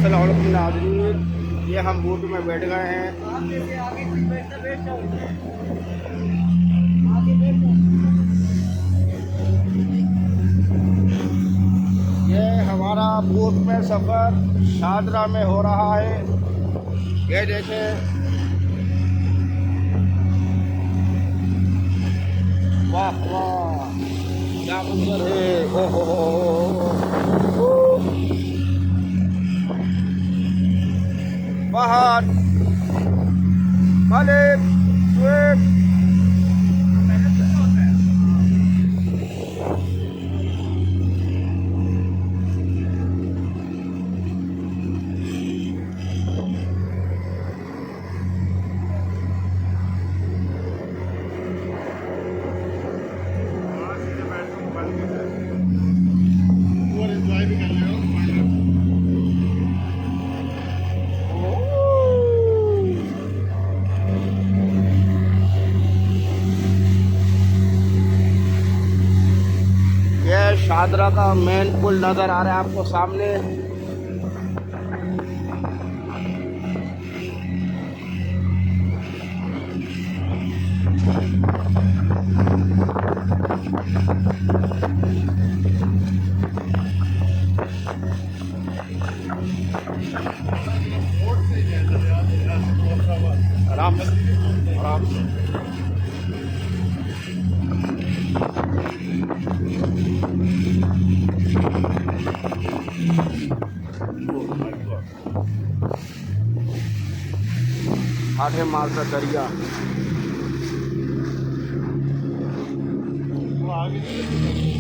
अस्सलाम वालेकुम नाज़रीन, ये हम बोट में बैठ गए हैं। ये हमारा बोट में सफ़र शादरा में हो रहा है। ये देखें, वाह वाह क्या मंजर है। ओ हो पहाड़ मालिक स्विफ्ट। शादरा का मेन पुल नज़र आ रहा है आपको सामने। आराम से आराम से। आठे माल का दरिया। वो आगे